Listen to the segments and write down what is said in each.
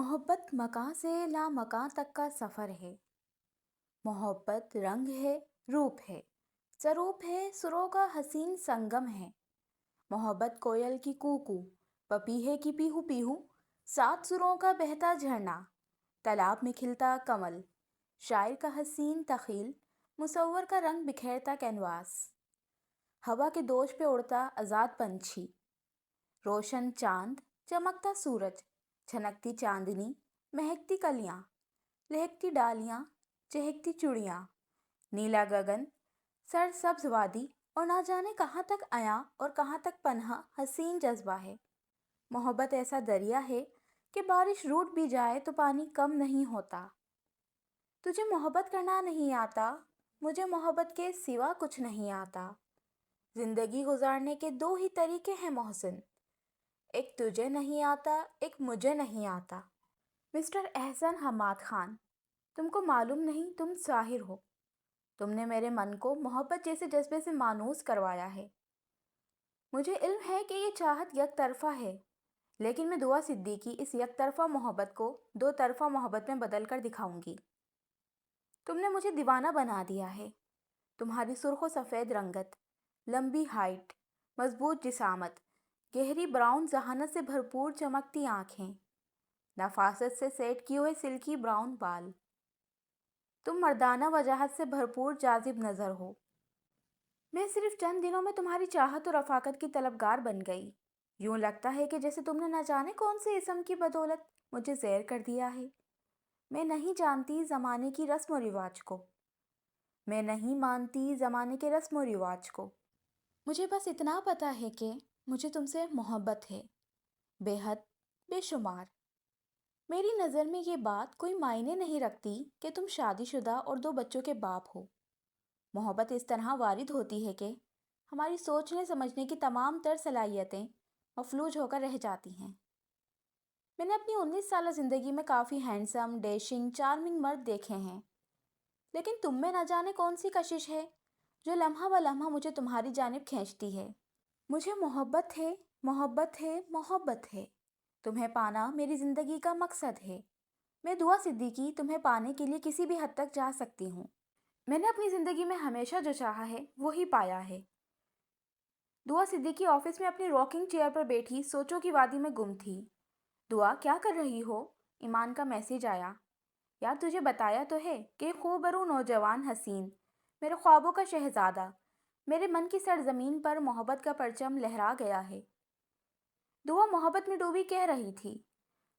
محبت مکاں سے لامکاں تک کا سفر ہے۔ محبت رنگ ہے، روپ ہے، سروپ ہے، سروں کا حسین سنگم ہے۔ محبت کوئل کی کوکو، پپیہے کی پیہو پیہو، سات سروں کا بہتا جھرنا، تالاب میں کھلتا کمل، شاعر کا حسین تخیل، مصور کا رنگ بکھیرتا کینواس، ہوا کے دوش پہ اڑتا آزاد پنچھی، روشن چاند، چمکتا سورج، چھنکتی چاندنی، مہکتی کلیاں، لہکتی ڈالیاں، چہکتی چڑیاں، نیلا گگن، سرسبز وادی، اور نہ جانے کہاں تک آیا اور کہاں تک پنہا حسین جذبہ ہے۔ محبت ایسا دریا ہے کہ بارش روٹ بھی جائے تو پانی کم نہیں ہوتا۔ تجھے محبت کرنا نہیں آتا، مجھے محبت کے سوا کچھ نہیں آتا۔ زندگی گزارنے کے دو ہی طریقے ہیں محسن، ایک تجھے نہیں آتا، ایک مجھے نہیں آتا۔ مسٹر احسن حماد خان، تم کو معلوم نہیں تم ساحر ہو۔ تم نے میرے من کو محبت جیسے جذبے سے مانوس کروایا ہے۔ مجھے علم ہے کہ یہ چاہت یک طرفہ ہے، لیکن میں دعا صدیقی اس یک طرفہ محبت کو دو طرفہ محبت میں بدل کر دکھاؤں گی۔ تم نے مجھے دیوانہ بنا دیا ہے۔ تمہاری سرخ و سفید رنگت، لمبی ہائٹ، مضبوط جسامت، گہری براؤن ذہانت سے بھرپور چمکتی آنکھیں، نفاست سے سیٹ کیے ہوئے سلکی براؤن بال، تم مردانہ وجاہت سے بھرپور جاذب نظر ہو۔ میں صرف چند دنوں میں تمہاری چاہت و رفاقت کی طلبگار بن گئی۔ یوں لگتا ہے کہ جیسے تم نے نہ جانے کون سے اسم کی بدولت مجھے زیر کر دیا ہے۔ میں نہیں جانتی زمانے کی رسم و رواج کو، میں نہیں مانتی زمانے کے رسم و رواج کو۔ مجھے بس اتنا پتا ہے کہ مجھے تم سے محبت ہے، بے حد، بے شمار۔ میری نظر میں یہ بات کوئی معنی نہیں رکھتی کہ تم شادی شدہ اور دو بچوں کے باپ ہو۔ محبت اس طرح وارد ہوتی ہے کہ ہماری سوچنے سمجھنے کی تمام تر صلاحیتیں مفلوج ہو کر رہ جاتی ہیں۔ میں نے اپنی 19 سالہ زندگی میں کافی ہینڈسم، ڈیشنگ، چارمنگ مرد دیکھے ہیں، لیکن تم میں نہ جانے کون سی کشش ہے جو لمحہ بہ لمحہ مجھے تمہاری جانب کھینچتی ہے۔ مجھے محبت ہے، محبت ہے، محبت ہے۔ تمہیں پانا میری زندگی کا مقصد ہے۔ میں دعا صدیقی تمہیں پانے کے لیے کسی بھی حد تک جا سکتی ہوں۔ میں نے اپنی زندگی میں ہمیشہ جو چاہا ہے وہی پایا ہے۔ دعا صدیقی آفس میں اپنی راکنگ چیئر پر بیٹھی سوچوں کی وادی میں گم تھی۔ دعا کیا کر رہی ہو؟ ایمان کا میسیج آیا۔ یار تجھے بتایا تو ہے کہ خوبرو نوجوان حسین، میرے خوابوں کا شہزادہ، میرے من کی سرزمین پر محبت کا پرچم لہرا گیا ہے۔ دعا محبت میں ڈوبی کہہ رہی تھی۔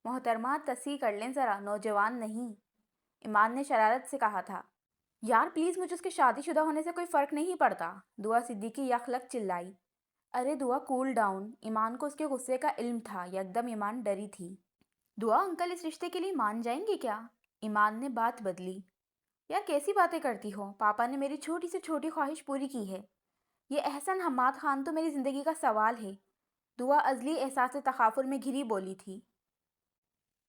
محترمہ تصحیح کر لیں ذرا، نوجوان نہیں۔ ایمان نے شرارت سے کہا تھا۔ یار پلیز، مجھے اس کے شادی شدہ ہونے سے کوئی فرق نہیں پڑتا، دعا صدیقی یخلک چلائی۔ ارے دعا کول ڈاؤن۔ ایمان کو اس کے غصے کا علم تھا، یکدم ایمان ڈری تھی۔ دعا انکل اس رشتے کے لیے مان جائیں گے کیا؟ ایمان نے بات بدلی۔ یار کیسی باتیں کرتی ہو، پاپا نے میری چھوٹی سے چھوٹی خواہش پوری کی ہے۔ یہ احسن حماد خان تو میری زندگی کا سوال ہے، دعا ازلی احساس تغافل میں گھری بولی تھی۔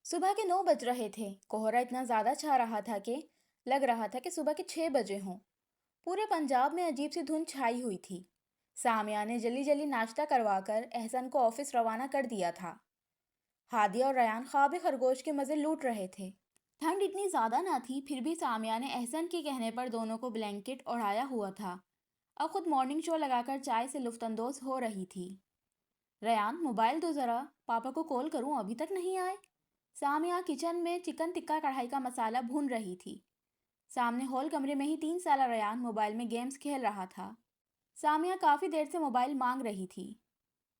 صبح کے 9 بج رہے تھے، کوہرا اتنا زیادہ چھا رہا تھا کہ لگ رہا تھا کہ صبح کے 6 بجے ہوں۔ پورے پنجاب میں عجیب سی دھند چھائی ہوئی تھی۔ سامیہ نے جلدی جلدی ناشتہ کروا کر احسن کو آفس روانہ کر دیا تھا۔ ہادیہ اور ریان خواب خرگوش کے مزے لوٹ رہے تھے۔ ٹھنڈ اتنی زیادہ نہ تھی، پھر بھی سامیہ نے احسن کے کہنے پر دونوں کو بلینکٹ اوڑھایا ہوا تھا اور خود مارننگ شو لگا کر چائے سے لطف اندوز ہو رہی تھی۔ ریان موبائل دو ذرا، پاپا کو کال کروں، ابھی تک نہیں آئے۔ سامیہ کچن میں چکن ٹکا کڑھائی کا مسالہ بھون رہی تھی۔ سامنے ہال کمرے میں ہی 3 سالہ ریان موبائل میں گیمز کھیل رہا تھا۔ سامیہ کافی دیر سے موبائل مانگ رہی تھی۔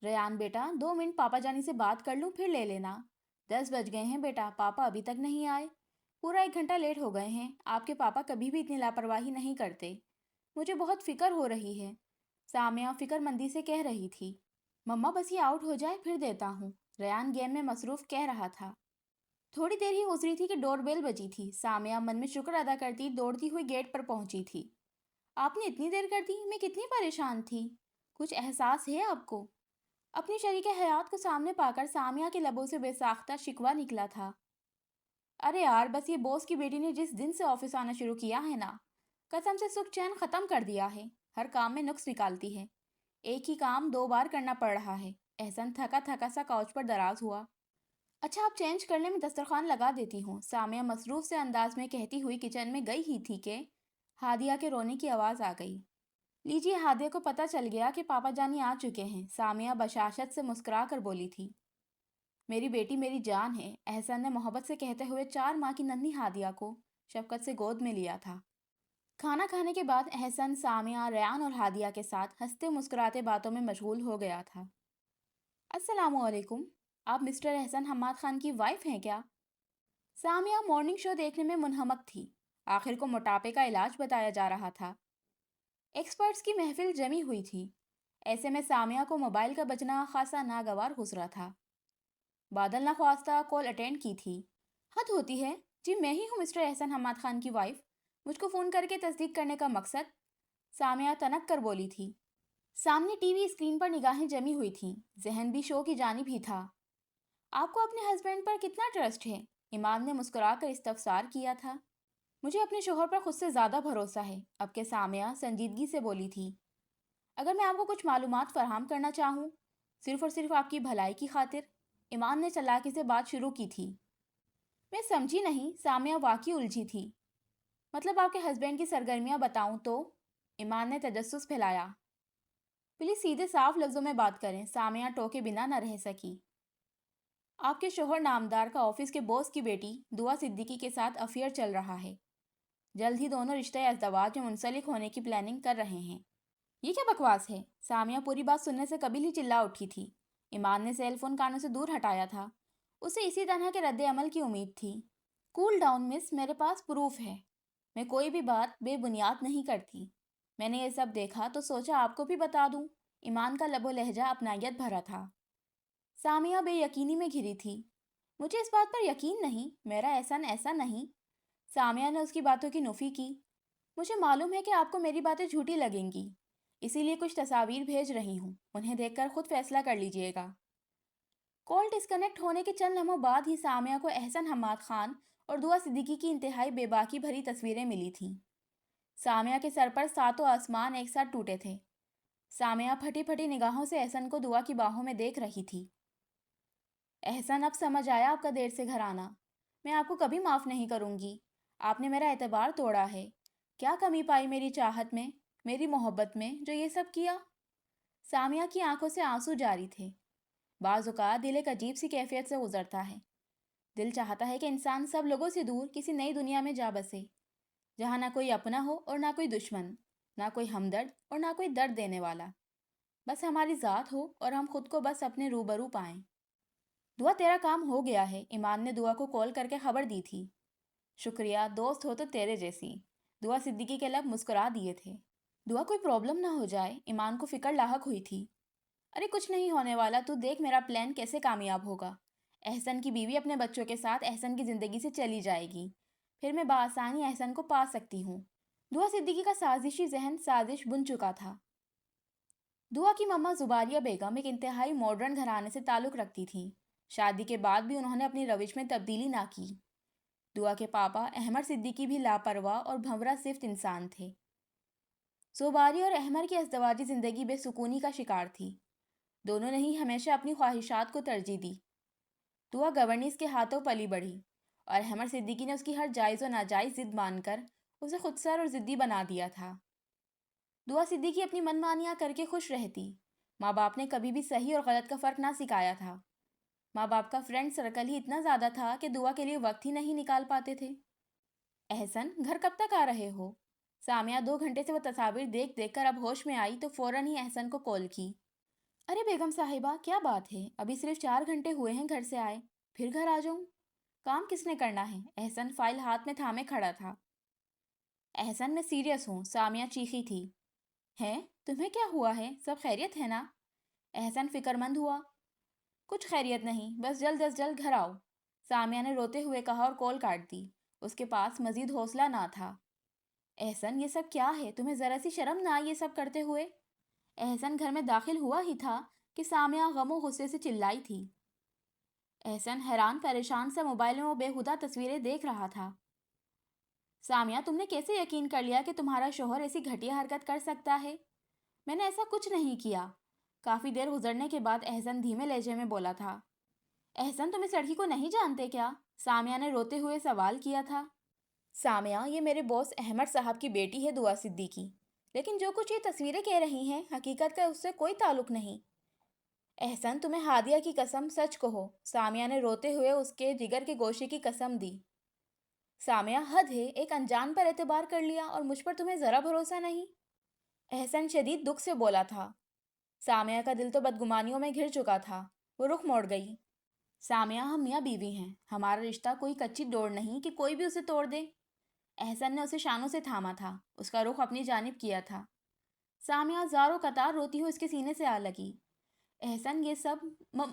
ریان بیٹا 2 منٹ پاپا جانی سے بات کر لوں پھر لے لینا۔ 10 بج گئے ہیں بیٹا، پاپا ابھی تک نہیں آئے۔ پورا 1 گھنٹہ لیٹ ہو گئے ہیں، آپ کے پاپا کبھی بھی اتنی لاپرواہی نہیں کرتے۔ مجھے بہت فکر ہو رہی ہے، سامیہ فکر مندی سے کہہ رہی تھی۔ مما بس یہ آؤٹ ہو جائے پھر دیتا ہوں، ریان گیم میں مصروف کہہ رہا تھا۔ تھوڑی دیر ہی گزری تھی کہ ڈور بیل بجی تھی۔ سامیہ من میں شکر ادا کرتی دوڑتی ہوئی گیٹ پر پہنچی تھی۔ آپ نے اتنی دیر کر دی، میں کتنی پریشان تھی۔ کچھ احساس ہے آپ کو؟ اپنی شریک حیات کو سامنے پا کر سامیہ کے لبوں سے بے ساختہ شکوہ نکلا تھا۔ ارے یار بس یہ بوس کی بیٹی نے جس دن سے آفس آنا شروع کیا ہے نا، قسم سے سکھ چین ختم کر دیا ہے۔ ہر کام میں نقص نکالتی ہے، ایک ہی کام 2 بار کرنا پڑ رہا ہے۔ احسن تھکا تھکا سا کاؤچ پر دراز ہوا۔ اچھا آپ چینج کرنے میں دسترخوان لگا دیتی ہوں، سامیہ مصروف سے انداز میں کہتی ہوئی کچن میں گئی ہی تھی کہ ہادیہ کے رونے کی آواز آ گئی۔ لیجیے، ہادیہ کو پتہ چل گیا کہ پاپا جانی آ چکے ہیں، سامیہ بشاشت سے مسکرا کر بولی تھی۔ میری بیٹی میری جان ہے، احسن نے محبت سے کہتے ہوئے 4 ماہ کی ننھی ہادیہ کو شفقت سے گود میں لیا تھا۔ کھانا کھانے کے بعد احسن سامیہ، ریان اور ہادیہ کے ساتھ ہنستے مسکراتے باتوں میں مشغول ہو گیا تھا۔ السلام علیکم، آپ مسٹر احسن حماد خان کی وائف ہیں کیا؟ سامیہ مارننگ شو دیکھنے میں منہمک تھی، آخر کو موٹاپے کا علاج بتایا جا رہا تھا۔ ایکسپرٹس کی محفل جمی ہوئی تھی، ایسے میں سامیہ کو موبائل کا بجنا خاصا ناگوار گزرا تھا۔ بادل نخواستہ کال اٹینڈ کی تھی۔ حد ہوتی ہے، جی میں ہی ہوں مسٹر احسن حماد خان کی وائف، مجھ کو فون کر کے تصدیق کرنے کا مقصد؟ سامیہ تنک کر بولی تھی۔ سامنے ٹی وی اسکرین پر نگاہیں جمی ہوئی تھیں، ذہن بھی شو کی جانب ہی تھا۔ آپ کو اپنے ہسبینڈ پر کتنا ٹرسٹ ہے؟ ایمان نے مسکرا کر استفسار کیا تھا۔ مجھے اپنے شوہر پر خود سے زیادہ بھروسہ ہے، اب کہ سامیہ سنجیدگی سے بولی تھی۔ اگر میں آپ کو کچھ معلومات فراہم کرنا چاہوں، صرف اور صرف آپ کی بھلائی کی خاطر، ایمان نے چلاکی سے بات شروع کی تھی۔ میں سمجھی نہیں، سامیہ واقعی الجھی تھی۔ مطلب آپ کے ہسبینڈ کی سرگرمیاں بتاؤں تو؟ ایمان نے تجسس پھیلایا۔ پلیز سیدھے صاف لفظوں میں بات کریں، سامیہ ٹوکے بنا نہ رہ سکی۔ آپ کے شوہر نامدار کا آفس کے باس کی بیٹی دعا صدیقی کے ساتھ افیئر چل رہا ہے۔ جلد ہی دونوں رشتہ ازدواج میں منسلک ہونے کی پلاننگ کر رہے ہیں۔ یہ کیا بکواس ہے؟ سامیہ پوری بات سننے سے قبل ہی چلا اٹھی تھی۔ ایمان نے سیل فون کانوں سے دور ہٹایا تھا، اسے اسی طرح کے رد عمل کی امید تھی۔ کول ڈاؤن مس، میرے پاس پروف ہے، میں کوئی بھی بات بے بنیاد نہیں کرتی۔ میں نے یہ سب دیکھا تو سوچا آپ کو بھی بتا دوں۔ ایمان کا لب و لہجہ اپنائیت بھرا تھا۔ سامیہ بے یقینی میں گھری تھی۔ مجھے اس بات پر یقین نہیں، میرا احسن ایسا نہیں۔ سامیہ نے اس کی باتوں کی نفی کی۔ مجھے معلوم ہے کہ آپ کو میری باتیں جھوٹی لگیں گی، اسی لیے کچھ تصاویر بھیج رہی ہوں، انہیں دیکھ کر خود فیصلہ کر لیجئے گا۔ کال ڈسکنیکٹ ہونے کے چند لمحوں بعد ہی سامیہ کو احسن حماد خان اور دعا صدیقی کی انتہائی بے باکی بھری تصویریں ملی تھیں۔ سامیہ کے سر پر ساتوں آسمان ایک ساتھ ٹوٹے تھے۔ سامیہ پھٹی پھٹی نگاہوں سے احسن کو دعا کی باہوں میں دیکھ رہی تھی۔ احسن، اب سمجھ آیا آپ کا دیر سے گھر آنا۔ میں آپ کو کبھی معاف نہیں کروں گی، آپ نے میرا اعتبار توڑا ہے۔ کیا کمی پائی میری چاہت میں، میری محبت میں، جو یہ سب کیا؟ سامیہ کی آنکھوں سے آنسو جاری تھے۔ بعض اوقات دل ایک عجیب سی کیفیت سے گزرتا ہے۔ دل چاہتا ہے کہ انسان سب لوگوں سے دور کسی نئی دنیا میں جا بسے، جہاں نہ کوئی اپنا ہو اور نہ کوئی دشمن، نہ کوئی ہمدرد اور نہ کوئی درد دینے والا، بس ہماری ذات ہو اور ہم خود کو بس اپنے روبرو پائیں۔ دعا تیرا کام ہو گیا ہے، ایمان نے دعا کو کال کر کے خبر دی تھی۔ شکریہ، دوست ہو تو تیرے جیسی، دعا صدیقی کے لب مسکرا دیے تھے۔ دعا کوئی پرابلم نہ ہو جائے، ایمان کو فکر لاحق ہوئی تھی۔ ارے کچھ نہیں ہونے والا، تو دیکھ میرا پلان کیسے کامیاب ہوگا۔ احسن کی بیوی اپنے بچوں کے ساتھ احسن کی زندگی سے چلی جائے گی، پھر میں بآسانی احسن کو پا سکتی ہوں۔ دعا صدیقی کا سازشی ذہن سازش بن چکا تھا۔ دعا کی مما زباریہ بیگم ایک انتہائی ماڈرن گھرانے سے تعلق رکھتی تھیں۔ شادی کے بعد بھی انہوں نے اپنی روش میں تبدیلی نہ کی۔ دعا کے پاپا احمر صدیقی بھی لاپرواہ اور بھنورا صفت انسان تھے۔ زباری اور احمر کی ازدواجی زندگی بے سکونی کا شکار تھی۔ دونوں نے ہی ہمیشہ اپنی خواہشات کو ترجیح دی۔ دعا گورنیس کے ہاتھوں پلی بڑھی اور احمر صدیقی نے اس کی ہر جائز و ناجائز ضد مان کر اسے خودسر اور ضدی بنا دیا تھا۔ دعا صدیقی اپنی من مانیاں کر کے خوش رہتی۔ ماں باپ نے کبھی بھی صحیح اور غلط کا فرق نہ سکھایا تھا۔ ماں باپ کا فرینڈ سرکل ہی اتنا زیادہ تھا کہ دعا کے لیے وقت ہی نہیں نکال پاتے تھے۔ احسن، گھر کب تک آ رہے ہو؟ سامیہ 2 گھنٹے سے وہ تصاویر دیکھ دیکھ کر اب ہوش میں آئی تو فوراً ہی احسن کو کال کی۔ ارے بیگم صاحبہ، کیا بات ہے؟ ابھی صرف 4 گھنٹے ہوئے ہیں گھر سے آئے، پھر گھر آ جاؤں؟ کام کس نے کرنا ہے؟ احسن فائل ہاتھ میں تھامے کھڑا تھا۔ احسن، میں سیریس ہوں، سامیہ چیخی تھی۔ ہیں؟ تمہیں کیا ہوا ہے؟ سب خیریت ہے نا؟ احسن فکر مند ہوا۔ کچھ خیریت نہیں، بس جلد از جلد گھر آؤ، سامیہ نے روتے ہوئے کہا اور کال کاٹ دی۔ اس کے پاس مزید حوصلہ نہ تھا۔ احسن، یہ سب کیا ہے؟ تمہیں ذرا سی شرم نہ آئی یہ سب کرتے ہوئے؟ احسن گھر میں داخل ہوا ہی تھا کہ سامیہ غم و غصے سے چلائی تھی۔ احسن حیران پریشان سا موبائل میں وہ بےہودہ تصویریں دیکھ رہا تھا۔ سامیہ، تم نے کیسے یقین کر لیا کہ تمہارا شوہر ایسی گھٹیا حرکت کر سکتا ہے؟ میں نے ایسا کچھ نہیں کیا۔ کافی دیر گزرنے کے بعد احسن دھیمے لہجے میں بولا تھا۔ احسن تم اس لڑکی کو نہیں جانتے کیا؟ سامیہ نے روتے ہوئے سوال کیا تھا۔ سامیہ، یہ میرے باس احمد صاحب کی بیٹی ہے دعا صدیقی، لیکن جو کچھ یہ تصویریں کہہ رہی ہیں حقیقت کا اس سے کوئی تعلق نہیں۔ احسن تمہیں ہادیہ کی قسم سچ کہو، سامیہ نے روتے ہوئے اس کے جگر کے گوشے کی قسم دی۔ سامیہ، حد ہے، ایک انجان پر اعتبار کر لیا اور مجھ پر تمہیں ذرا بھروسہ نہیں؟ احسن شدید دکھ سے بولا تھا۔ سامیہ کا دل تو بدگمانیوں میں گھر چکا تھا، وہ رخ موڑ گئی۔ سامیہ، ہم میاں بیوی ہیں، ہمارا رشتہ کوئی کچی ڈور نہیں کہ کوئی بھی اسے توڑ دے۔ احسن نے اسے شانوں سے تھاما تھا، اس کا رخ اپنی جانب کیا تھا۔ سامیہ زاروں قطار روتی ہوئی اس کے سینے سے آ لگی۔ احسن، یہ سب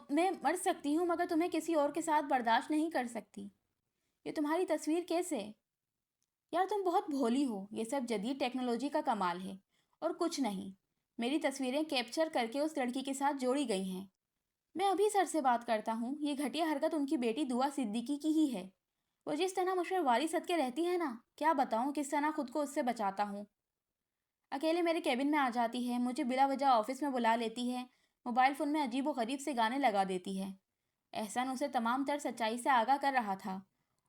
میں مر سکتی ہوں مگر تمہیں کسی اور کے ساتھ برداشت نہیں کر سکتی۔ یہ تمہاری تصویر کیسے؟ یار تم بہت بھولی ہو، یہ سب جدید ٹیکنالوجی کا کمال ہے اور کچھ نہیں۔ میری تصویریں کیپچر کر کے اس لڑکی کے ساتھ جوڑی گئی ہیں۔ میں ابھی سر سے بات کرتا ہوں، یہ گھٹیا حرکت ان کی بیٹی دعا صدیقی کی ہی ہے۔ وہ جس طرح مجھ پر واری صدقے رہتی ہے نا، کیا بتاؤں کس طرح خود کو اس سے بچاتا ہوں۔ اکیلے میرے کیبن میں آ جاتی ہے، مجھے بلا وجہ آفس میں بلا لیتی ہے، موبائل فون میں عجیب و غریب سے گانے لگا دیتی ہے۔ احسن اسے تمام تر سچائی سے آگاہ کر رہا تھا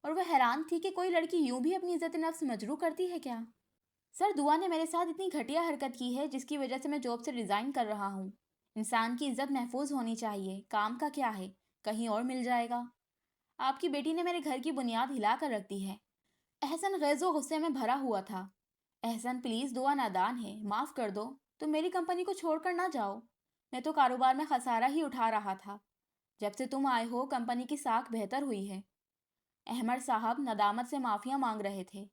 اور وہ حیران تھی کہ کوئی لڑکی یوں بھی اپنی عزت نفس مجروح کرتی ہے کیا؟ سر، دعا نے میرے ساتھ اتنی گھٹیا حرکت کی ہے جس کی وجہ سے میں جاب سے ریزائن کر رہا ہوں۔ انسان کی عزت محفوظ ہونی چاہیے، کام کا کیا ہے، کہیں اور مل جائے گا۔ آپ کی بیٹی نے میرے گھر کی بنیاد ہلا کر رکھ دی ہے۔ احسن غیظ و غصے میں بھرا ہوا تھا۔ احسن پلیز، دعا نادان ہے، معاف کر دو، تم میری کمپنی کو چھوڑ کر نہ جاؤ۔ میں تو کاروبار میں خسارہ ہی اٹھا رہا تھا، جب سے تم آئے ہو کمپنی کی ساکھ بہتر ہوئی ہے۔ احمد صاحب ندامت سے معافیاں مانگ رہے تھے۔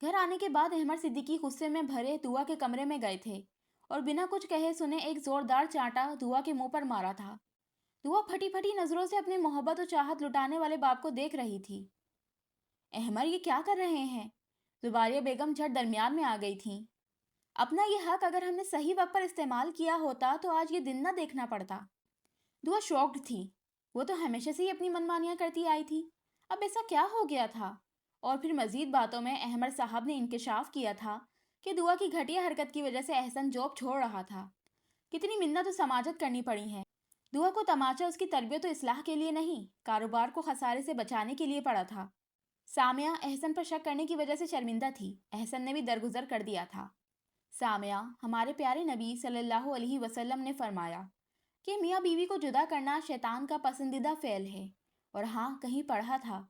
گھر آنے کے بعد احمد صدیقی غصے میں بھرے دعا کے کمرے میں گئے تھے اور بنا کچھ کہے سنے ایک زوردار چانٹا دعا کے منہ پر مارا تھا۔ دعا پھٹی پھٹی نظروں سے اپنی محبت و چاہت لٹانے والے باپ کو دیکھ رہی تھی۔ احمد، یہ کیا کر رہے ہیں؟ زباریہ بیگم جھٹ درمیان میں آ گئی تھیں۔ اپنا یہ حق اگر ہم نے صحیح وقت پر استعمال کیا ہوتا تو آج یہ دن نہ دیکھنا پڑتا۔ دعا شاکڈ تھی، وہ تو ہمیشہ سے ہی اپنی منمانیاں کرتی آئی تھی، اب ایسا کیا ہو گیا تھا؟ اور پھر مزید باتوں میں احمد صاحب نے انکشاف کیا تھا کہ دعا کی گھٹیا حرکت کی وجہ سے احسن جاب چھوڑ رہا تھا۔ کتنی منت و سماجت کرنی پڑی ہے۔ دعا کو تماچا اس کی تربیت و اصلاح کے لیے نہیں، کاروبار کو خسارے سے بچانے کے لیے پڑا تھا۔ سامیہ احسن پر شک کرنے کی وجہ سے شرمندہ تھی، احسن نے بھی درگزر کر دیا تھا۔ سامیہ، ہمارے پیارے نبی صلی اللہ علیہ وسلم نے فرمایا کہ میاں بیوی کو جدا کرنا شیطان کا پسندیدہ فعل ہے، اور ہاں کہیں پڑھا تھا،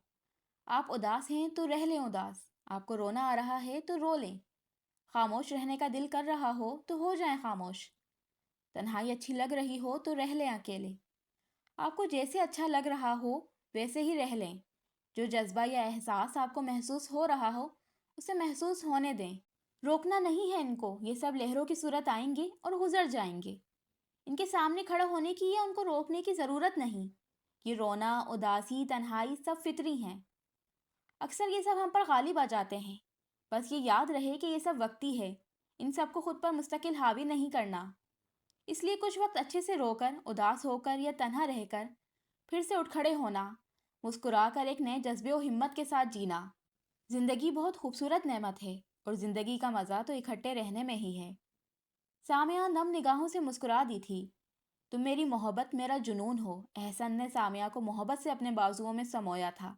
آپ اداس ہیں تو رہ لیں اداس، آپ کو رونا آ رہا ہے تو رو لیں، خاموش رہنے کا دل کر رہا ہو تو ہو جائیں خاموش، تنہائی اچھی لگ رہی ہو تو رہ لیں اکیلے، آپ کو جیسے اچھا لگ رہا ہو ویسے ہی رہ لیں، جو جذبہ یا احساس آپ کو محسوس ہو رہا ہو اسے محسوس ہونے دیں، روکنا نہیں ہے ان کو، یہ سب لہروں کی صورت آئیں گے اور گزر جائیں گے، ان کے سامنے کھڑا ہونے کی یا ان کو روکنے کی ضرورت نہیں، یہ رونا، اداسی، تنہائی سب فطری ہیں، اکثر یہ سب ہم پر غالب آ جاتے ہیں، بس یہ یاد رہے کہ یہ سب وقتی ہے، ان سب کو خود پر مستقل حاوی نہیں کرنا، اس لیے کچھ وقت اچھے سے رو کر، اداس ہو کر یا تنہا رہ کر پھر سے اٹھ کھڑے ہونا، مسکرا کر ایک نئے جذبے و ہمت کے ساتھ جینا۔ زندگی بہت خوبصورت نعمت ہے اور زندگی کا مزہ تو اکٹھے رہنے میں ہی ہے۔ سامیہ نم نگاہوں سے مسکرا دی تھی۔ تم میری محبت میرا جنون ہو، احسن نے سامیہ کو محبت سے اپنے بازوؤں میں سمویا تھا۔